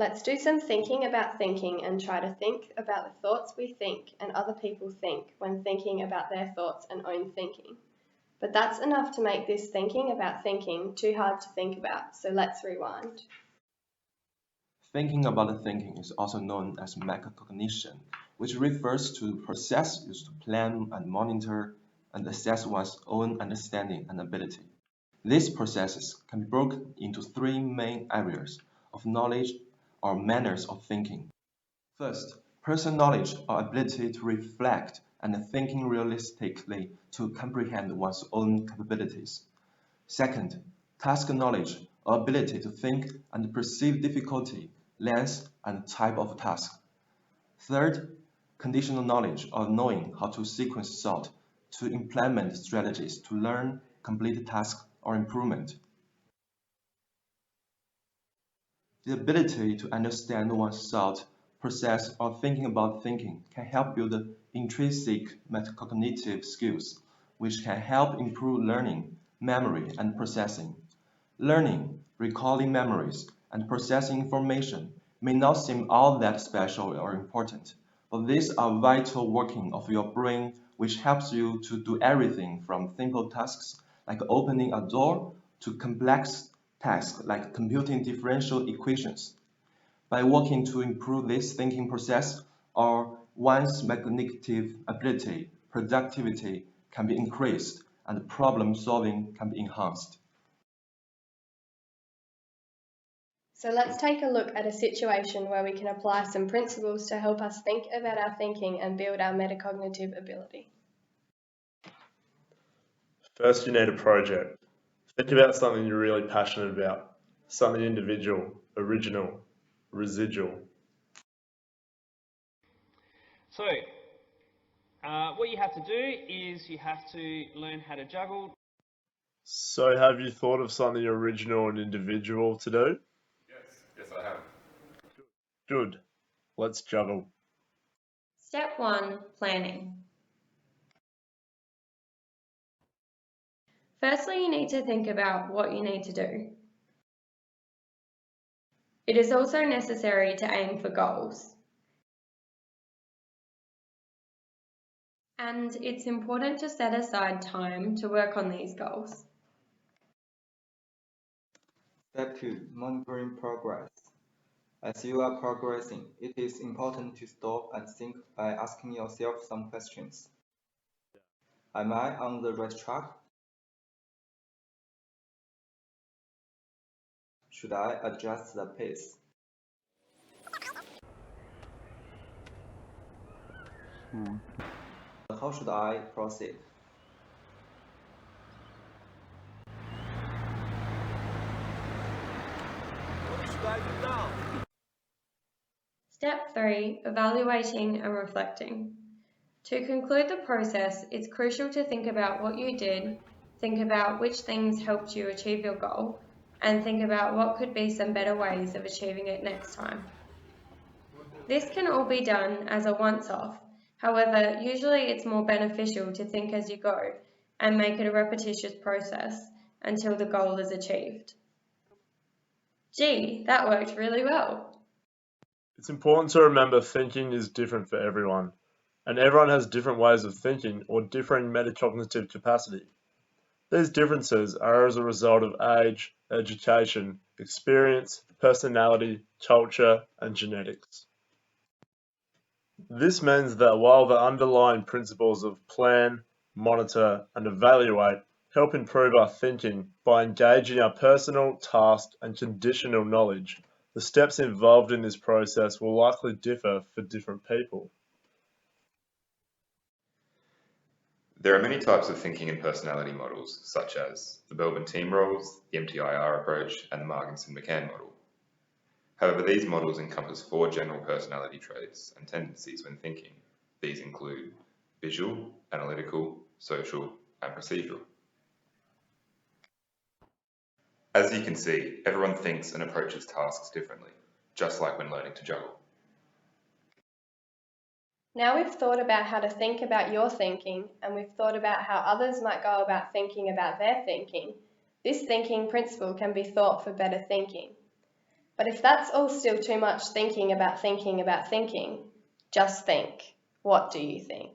Let's do some thinking about thinking and try to think about the thoughts we think and other people think when thinking about their thoughts and own thinking. But that's enough to make this thinking about thinking too hard to think about, so let's rewind. Thinking about the thinking is also known as metacognition, which refers to the process used to plan and monitor and assess one's own understanding and ability. These processes can be broken into three main areas of knowledge or manners of thinking. First, personal knowledge or ability to reflect and thinking realistically to comprehend one's own capabilities. Second, task knowledge or ability to think and perceive difficulty, length, and type of task. Third, conditional knowledge or knowing how to sequence thought to implement strategies to learn, complete tasks, or improvement. The ability to understand one's thought process or thinking about thinking can help build intrinsic metacognitive skills, which can help improve learning, memory, and processing. Learning, recalling memories, and processing information may not seem all that special or important, but these are vital working of your brain which helps you to do everything from simple tasks like opening a door to complex tasks like computing differential equations. By working to improve this thinking process, or one's cognitive ability, productivity can be increased and problem solving can be enhanced. So let's take a look at a situation where we can apply some principles to help us think about our thinking and build our metacognitive ability. First, you need a project. Think about something you're really passionate about, something individual, original, residual. So, what you have to do is you have to learn how to juggle. So, have you thought of something original and individual to do? Yes, I have. Good. Let's juggle. Step 1. Planning. Firstly, you need to think about what you need to do. It is also necessary to aim for goals. And it's important to set aside time to work on these goals. Step 2. Monitoring progress. As you are progressing, it is important to stop and think by asking yourself some questions. Am I on the right track? Should I adjust the pace? How should I proceed? Step 3. Evaluating and reflecting. To conclude the process, it's crucial to think about what you did, think about which things helped you achieve your goal, and think about what could be some better ways of achieving it next time. This can all be done as a once-off. However, usually it's more beneficial to think as you go and make it a repetitious process until the goal is achieved. Gee, that worked really well. It's important to remember thinking is different for everyone, and everyone has different ways of thinking or differing metacognitive capacity. These differences are as a result of age, education, experience, personality, culture, and genetics. This means that while the underlying principles of plan, monitor, and evaluate help improve our thinking by engaging our personal, task, and conditional knowledge, the steps involved in this process will likely differ for different people. There are many types of thinking and personality models, such as the Belbin team roles, the MTIR approach, and the Marginson-McCann model. However, these models encompass 4 general personality traits and tendencies when thinking. These include visual, analytical, social, and procedural. As you can see, everyone thinks and approaches tasks differently, just like when learning to juggle. Now we've thought about how to think about your thinking, and we've thought about how others might go about thinking about their thinking. This thinking principle can be thought for better thinking. But if that's all still too much thinking about thinking about thinking, just think. What do you think?